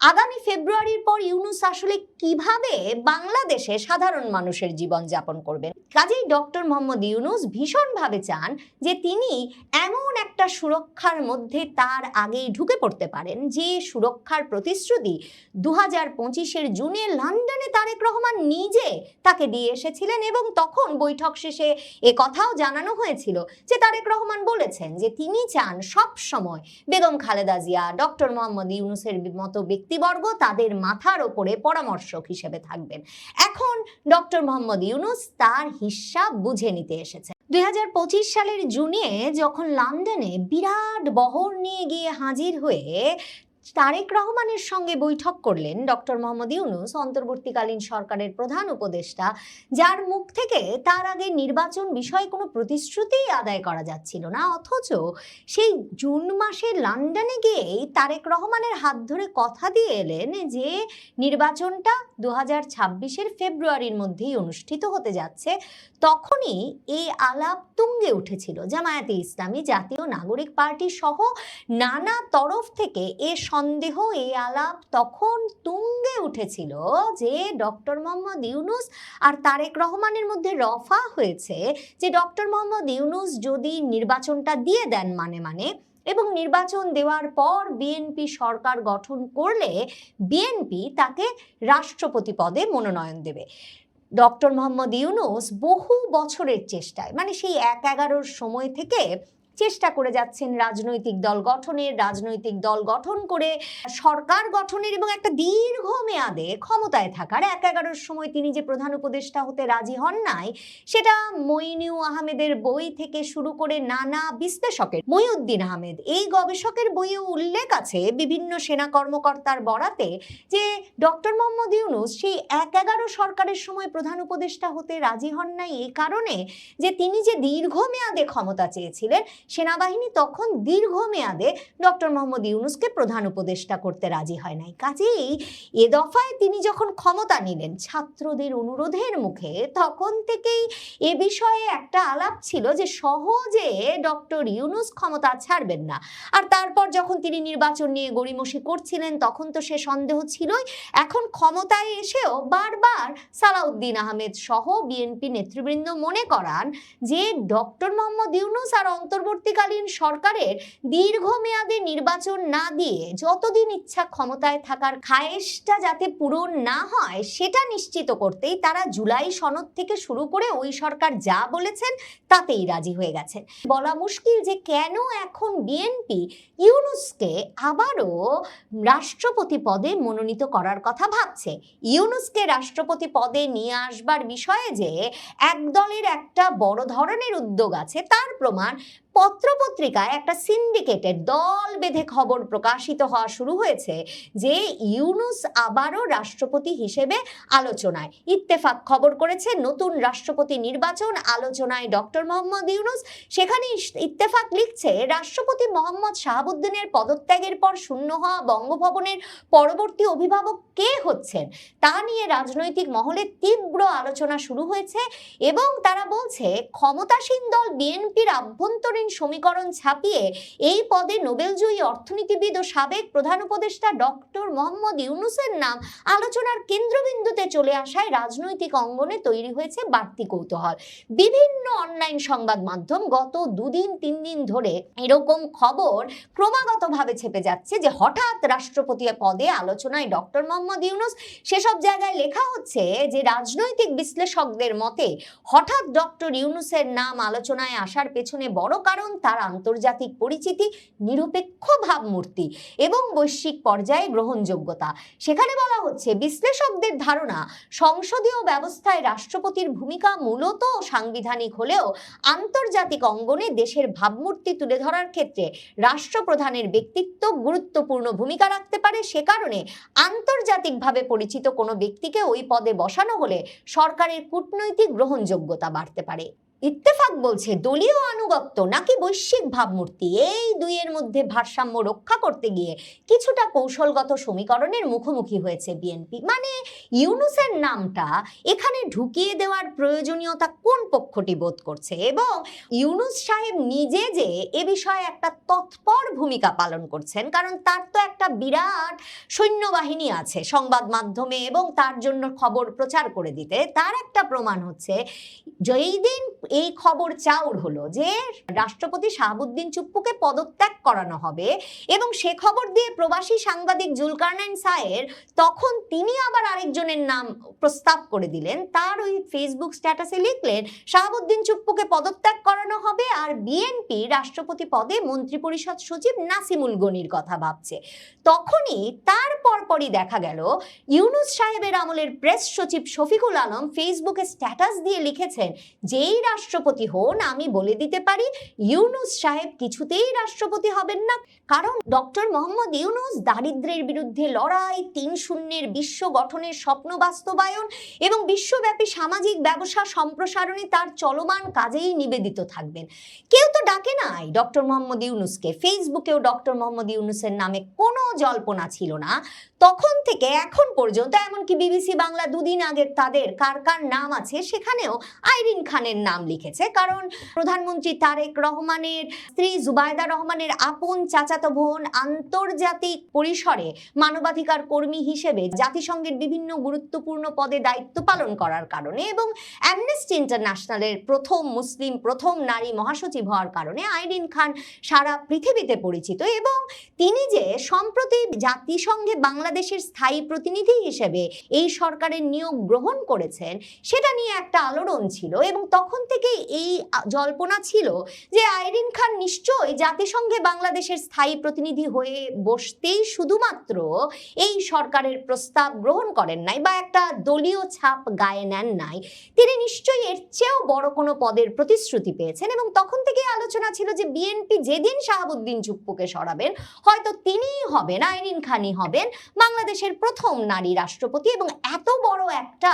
আগামী ফেব্রুয়ারির পর ইউনূস আসলে কিভাবে বাংলাদেশে সাধারণ মানুষের জীবন যাপন করবেন। কাজেই ডক্টর মোহাম্মদ ইউনূস ভীষণভাবে চান যে তিনি এমন একটা সুরক্ষার মধ্যে তার আগেই ঢুকে পড়তে পারেন যে সুরক্ষার প্রতিশ্রুতি 2025-এর জুনে লন্ডনে তারেক রহমান নিজে তাকে দিয়ে এসেছিলেন, এবং তখন বৈঠক শেষে এ কথাও জানানো হয়েছিল যে তারেক রহমান বলেছেন যে তিনি চান সব সময় বেগম খালেদা জিয়া, ডক্টর মোহাম্মদ ইউনূসের মতো ব্যক্তিবর্গ তাদের মাথার ওপরে পরামর্শক হিসেবে থাকবেন। এখন ডক্টর মোহাম্মদ ইউনূস তার হিসাব বুঝে নিতে এসেছে। 2025 সালের জুনে যখন লন্ডনে বিরাট বহর নিয়ে গিয়ে হাজির হয়ে তারেক রহমানের সঙ্গে বৈঠক করলেন ডক্টর মোহাম্মদ ইউনূস, অন্তর্বর্তীকালীন সরকারের প্রধান উপদেষ্টা, যার মুখ থেকে তার আগে নির্বাচন বিষয়ে কোনো প্রতিশ্রুতি আদায় করা যাচ্ছিল না, অথচ সেই জুন মাসে লন্ডনে গিয়েই তারেক রহমানের হাত ধরে কথা দিয়ে এলেন যে নির্বাচনটা 2026-এর ফেব্রুয়ারির মধ্যেই অনুষ্ঠিত হতে যাচ্ছে। তখনই এই আলাপ তুঙ্গে উঠেছিল। জামায়াতে ইসলামী, জাতীয় নাগরিক পার্টি সহ নানা তরফ থেকে এ সন্দেহ, এই আলাপ তখন তুঙ্গে উঠেছিল যে ডক্টর মোহাম্মদ ইউনূস আর তারেক রহমানের মধ্যে রফা হয়েছে যে ডক্টর মোহাম্মদ ইউনূস যদি নির্বাচনটা দিয়ে দেন মানে এবং নির্বাচন দেওয়ার পর বিএনপি সরকার গঠন করলে বিএনপি তাকে রাষ্ট্রপতি পদে মনোনয়ন দেবে। ডক্টর মোহাম্মদ ইউনূস বহু বছরের চেষ্টায়, মানে সেই 11-11 সময় থেকে চেষ্টা করে যাচ্ছেন রাজনৈতিক দল গঠন করে সরকার গঠনের এবং একটা দীর্ঘ মেয়াদে ক্ষমতায় থাকার। 11-11 সময় তিনি যে প্রধান উপদেষ্টা হতে রাজি হন নাই, সেটা মইনু আহমেদের বই থেকে শুরু করে নানা বিশ্লেষকের, মহিউদ্দিন আহমেদ এই গবেষকের বইয়ে উল্লেখ আছে বিভিন্ন সেনা কর্মকর্তার বরাতে যে ডক্টর মোহাম্মদ ইউনূস সেই 11-11 সরকারের সময় প্রধান উপদেষ্টা হতে রাজি হন নাই এই কারণে যে তিনি যে দীর্ঘমেয়াদে ক্ষমতা চেয়েছিলেন, সেনাবাহিনী তখন দীর্ঘমেয়াদে ডক্টর মোহাম্মদ ইউনূসকে প্রধান উপদেষ্টা করতে রাজি হয় নাই। কাজেই এ দফায় তিনি যখন ক্ষমতা নিলেন ছাত্রদের অনুরোধের মুখে, তখন থেকেই এ বিষয়ে একটা আলাপ ছিল যে সহজে ডক্টর ইউনূস ক্ষমতা ছাড়বেন না। আর তারপর যখন তিনি নির্বাচন নিয়ে গড়িমসি করছিলেন তখন তো সে সন্দেহ ছিলই। এখন ক্ষমতায় এসেও বারবার সালাউদ্দিন আহমেদ সহ বিএনপি নেতৃবৃন্দ মনে করান যে ডক্টর মোহাম্মদ ইউনূস আর অন্তর্বর্তীকালীন সরকারের দীর্ঘমেয়াদে নির্বাচন না দিয়ে যতদিন ইচ্ছা ক্ষমতায় থাকার খায়েশটা যাতে পূরণ না হয় সেটা নিশ্চিত করতেই তারা জুলাই সনদ থেকে শুরু করে ওই সরকার যা বলেছেন তাতেই রাজি হয়ে গেছেন। বলা মুশকিল যে কেন এখন বিএনপি ইউনূসকে আবারও রাষ্ট্রপতি পদে মনোনীত করার কথা ভাবছে। ইউনূসকে রাষ্ট্রপতি পদে নিয়ে আসবার বিষয়ে যে এক দলের একটা বড় ধরনের উদ্যোগ আছে তার প্রমাণ পত্রপত্রিকায় একটা সিন্ডিকেটের দল বেঁধে খবর প্রকাশিত হওয়া শুরু হয়েছে যে ইউনূস আবারও রাষ্ট্রপতি হিসেবে আলোচনায়। ইত্তেফাক খবর করেছে নতুন রাষ্ট্রপতি নির্বাচন আলোচনায় ডক্টর মোহাম্মদ ইউনূস। সেখানে ইত্তেফাক লিখছে রাষ্ট্রপতি মোহাম্মদ শাহাবুদ্দিনের পদত্যাগের পর শূন্য হওয়া বঙ্গভবনের পরবর্তী অভিভাবক কে হচ্ছেন তা নিয়ে রাজনৈতিক মহলে তীব্র আলোচনা শুরু হয়েছে এবং তারা বলছে ক্ষমতাসীন দল বিএনপির আভ্যন্তরীণ সমীকরণ ছাপিয়ে এই পদে নোবেলজয়ী অর্থনীতিবিদ ও সাবেক প্রধান উপদেষ্টা ডক্টর মোহাম্মদ ইউনূসের নাম আলোচনার কেন্দ্রবিন্দুতে চলে আসায় রাজনৈতিক অঙ্গনে তৈরি হয়েছে বাড়তি কৌতূহল। বিভিন্ন অনলাইন সংবাদ মাধ্যম গত 2-3 দিন ধরে এরকম খবর ক্রমাগতভাবে ছেপে যাচ্ছে যে হঠাৎ রাষ্ট্রপতি পদে আলোচনায় ডক্টর মোহাম্মদ ইউনূস। সেসব জায়গায় লেখা হচ্ছে যে রাজনৈতিক বিশ্লেষকদের মতে হঠাৎ ডক্টর ইউনূসের নাম আলোচনায় আসার পেছনে বড় কারণ তার আন্তর্জাতিক পরিচিতি, নিরপেক্ষ ভাবমূর্তি এবং বৈশ্বিক পর্যায়ে গ্রহণযোগ্যতা। সেখানে বলা হচ্ছে বিশ্লেষকদের ধারণা সংসদীয় ব্যবস্থায় রাষ্ট্রপতির ভূমিকা মূলত সাংবিধানিক হলেও আন্তর্জাতিক অঙ্গনে দেশের ভাবমূর্তি তুলে ধরার ক্ষেত্রে রাষ্ট্রপ্রধানের ব্যক্তিত্ব গুরুত্বপূর্ণ ভূমিকা রাখতে পারে। সে কারণে আন্তর্জাতিকভাবে পরিচিত কোনো ব্যক্তিকে ওই পদে বসানো হলে সরকারের কূটনৈতিক গ্রহণযোগ্যতা বাড়তে পারে। ইত্তেফাক বলছে দলীয় আনুগত্য নাকি বৈশ্বিক ভাবমূর্তি, এই দুইয়ের মধ্যে ভারসাম্য রক্ষা করতে গিয়ে কিছুটা কৌশলগত সমীকরণের মুখোমুখি হয়েছে বিএনপি। মানে ইউনূসের নামটা এখানে ঢুকিয়ে দেওয়ার প্রয়োজনীয়তা কোন পক্ষটি বোধ করছে, এবং ইউনূস সাহেব নিজে যে এ বিষয়ে একটা তৎপর ভূমিকা পালন করছেন, কারণ তার তো একটা বিরাট সৈন্যবাহিনী আছে সংবাদ মাধ্যমে, এবং তার জন্য খবর প্রচার করে দিতে, তার একটা প্রমাণ হচ্ছে যেই দিন এই খবর চাউর হলো যে রাষ্ট্রপতি শাহাবুদ্দিন চুপ্পুকে পদত্যাগ করানো হবে, এবং সে খবর দিয়ে প্রবাসী সাংবাদিক জুলকারনাইন সায়ের, তখন তিনি আবার আরেকজনের নাম প্রস্তাব করে দিলেন, তার ওই ফেসবুক স্ট্যাটাসে লিখলেন শাহাবুদ্দিন চুপ্পুকে পদত্যাগ করানো হবে আর বিএনপি রাষ্ট্রপতি পদে মন্ত্রিপরিষদ সচিব নাসিমুল গনির কথা ভাবছে। তখনই তার পরপরই দেখা গেল ইউনূস সাহেবের আমলের প্রেস সচিব শফিকুল আলম ফেসবুকে স্ট্যাটাস দিয়ে লিখেছেন, যেই রাষ্ট্রপতি হন আমি বলে দিতে পারি ইউনূস সাহেব কিছুতেই রাষ্ট্রপতি হবেন না, কারণ ডক্টর মোহাম্মদ ইউনূস দারিদ্র্যের বিরুদ্ধে লড়াই, ৩-০ বিশ্ব গঠনের স্বপ্ন বাস্তবায়ন এবং বিশ্বব্যাপী সামাজিক ব্যবসা সম্প্রসারণে তার চলমান কাজেই নিবেদিত থাকবেন। কেউ তো ডাকে নাই ডক্টর মোহাম্মদ ইউনূসকে, ফেসবুকেও ডক্টর মোহাম্মদ ইউনূসের নামে কোনো জল্পনা ছিল না তখন থেকে এখন পর্যন্ত। এমনকি বিবিসি বাংলা দুদিন আগে তাদের কার কার নাম আছে সেখানেও আইরিন খানের নাম লিখেছে, কারণ প্রধানমন্ত্রী তারেক রহমানের স্ত্রী জুবাইদা রহমানের আপন চাচাতো বোন আন্তর্জাতিক পরিসরে মানবাধিকার কর্মী হিসেবে জাতিসংঘের বিভিন্ন গুরুত্বপূর্ণ পদে দায়িত্ব পালন করার কারণে এবং অ্যামনেস্টি ইন্টারন্যাশনালের প্রথম নারী মহাসচিব হওয়ার কারণে আইরিন খান সারা পৃথিবীতে পরিচিত, এবং তিনি যে সম্প্রতি জাতিসংঘে বাংলাদেশের স্থায়ী প্রতিনিধি হিসেবে এই সরকারের নিয়োগ গ্রহণ করেছেন সেটা নিয়ে একটা আলোড়ন ছিল, এবং তখন থেকে এই জল্পনা ছিল যে আইরিন খান নিশ্চয়ই জাতিসংঘে বাংলাদেশের স্থায়ী প্রতিনিধি হয়ে বসতেই শুধুমাত্র এই সরকারের প্রস্তাব গ্রহণ করেন নাই বা একটা দলীয় ছাপ গায়ে নেন নাই, তিনি নিশ্চয়ই এর চেয়েও বড় কোনো পদের প্রতিশ্রুতি পেয়েছেন। এবং তখন থেকে আলোচনা ছিল যে বিএনপি যেদিন শাহাবুদ্দিন চুপ্পুকে সরাবেন হয়তো তিনিই হবেন, আইরিন খানই হবেন বাংলাদেশের প্রথম নারী রাষ্ট্রপতি, এবং এত বড় একটা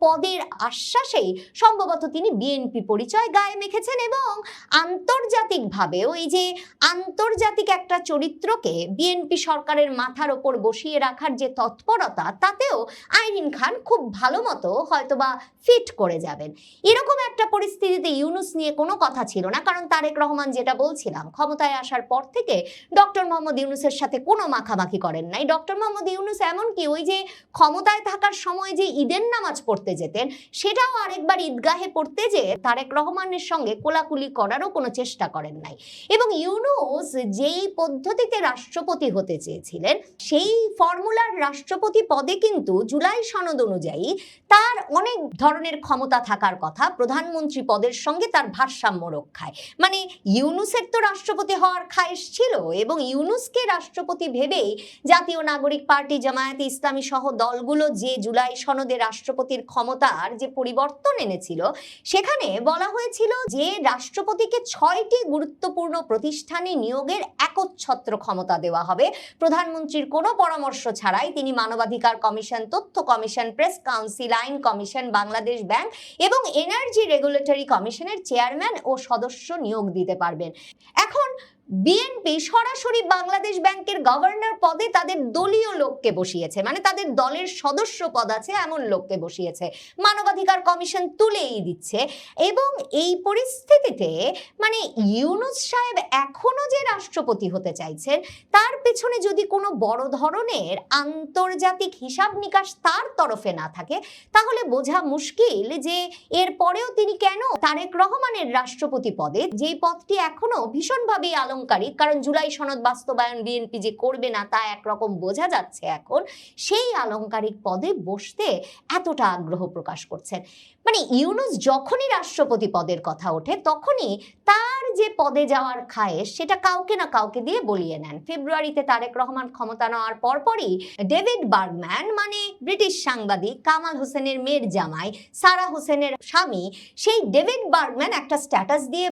পদের আশ্বাসেই সম্ভবত তিনি বিএনপি পরিচয় গায়ে মেখেছেন। এবং আন্তর্জাতিকভাবেও এই যে আন্তর্জাতিক একটা চরিত্রকে বিএনপি সরকারের মাথার ওপর বসিয়ে রাখার যে তৎপরতা, তাতেও আইরিন খান খুব ভালো মতো হয়তোবা ফিট করে যাবেন। এরকম একটা পরিস্থিতিতে ইউনূস নিয়ে কোনো কথা ছিল না, কারণ তারেক রহমান যেটা বলছিলাম ক্ষমতায় আসার পর থেকে ডক্টর মোহাম্মদ ইউনূসের সাথে কোনো মাখামাখি করেন নাই। ডক্টর মোহাম্মদ ইউনূস এমনকি ওই যে ক্ষমতায় থাকার সময় যে ঈদের নামাজ পড়তে যেতেন সেটাও আরেকবার ঈদগাহে পড়তে যে তারেক রহমানের সঙ্গে কোলাকুলি করারও কোনো চেষ্টা করেন নাই। এবং ইউনূস যেই পদ্ধতিতে রাষ্ট্রপতি হতে চেয়েছিলেন সেই ফর্মুলার রাষ্ট্রপতি পদে কিন্তু জুলাই সনদ অনুযায়ী তার অনেক ধরনের ক্ষমতা থাকার কথা প্রধানমন্ত্রী পদের সঙ্গে তার ভারসাম্য রক্ষায়। মানে ইউনূসের তো রাষ্ট্রপতি হওয়ার খায়েশ ছিল, এবং ইউনূসকে রাষ্ট্রপতি ভেবেই জাতীয় নাগরিক পার্টি, জামায়াতে ইসলামী সহ দলগুলো যে জুলাই সনদে রাষ্ট্রপতির ক্ষমতার যে পরিবর্তন এনেছিল সেখানে বলা হয়েছিল যে রাষ্ট্রপতিকে 6টি গুরুত্বপূর্ণ প্রতিষ্ঠানে নিয়োগের একচ্ছত্র ক্ষমতা দেওয়া হবে প্রধানমন্ত্রীর কোনো পরামর্শ ছাড়াই। তিনি মানবাধিকার কমিশন, তথ্য কমিশন, প্রেস কাউন্সিল, আইন কমিশন, বাংলাদেশ ব্যাংক এবং এনার্জি রেগুলেটরি কমিশনের চেয়ারম্যান ও সদস্য নিয়োগ দিতে পারবেন। এখন বিএনপি সরাসরি বাংলাদেশ ব্যাংকের গভর্নর পদে তাদের দলীয় লোককে বসিয়েছে, মানে তাদের দলের সদস্য পদ আছে এমন লোককে বসিয়েছে, মানবাধিকার কমিশন তুলেই দিচ্ছে। এবং এই পরিস্থিতিতে মানে ইউনূস সাহেব এখনো যে রাষ্ট্রপতি হতে চাইছেন তার পেছনে যদি কোনো বড় ধরনের আন্তর্জাতিক হিসাব নিকাশ তার তরফে না থাকে তাহলে বোঝা মুশকিল যে এর পরেও তিনি কেন তারেক রহমানের রাষ্ট্রপতি পদে, যেই পদটি এখনো ভীষণভাবে আলংকারিক, কারণ জুলাই সনদ বাস্তবায়ন বিএনপি যে করবে না তা একরকম বোঝা যাচ্ছে এখন, সেই আলংকারিক পদে বসতে এতটা আগ্রহ প্রকাশ করছেন। মানে ইউনূস যখনই রাষ্ট্রপতি পদের কথা ওঠে তখনই তার যে পদে যাওয়ার খায়েশ সেটা কাউকে না কাউকে দিয়ে বলিয়ে নেন। ফেব্রুয়ারিতে তারেক রহমান ক্ষমতা নেওয়ার পরপরই ডেভিড বার্গম্যান, মানে ব্রিটিশ সাংবাদিক কামাল হোসেনের মেয়ের জামাই সারা হোসেনের স্বামী, সেই ডেভিড বার্গম্যান একটা স্ট্যাটাস দিয়ে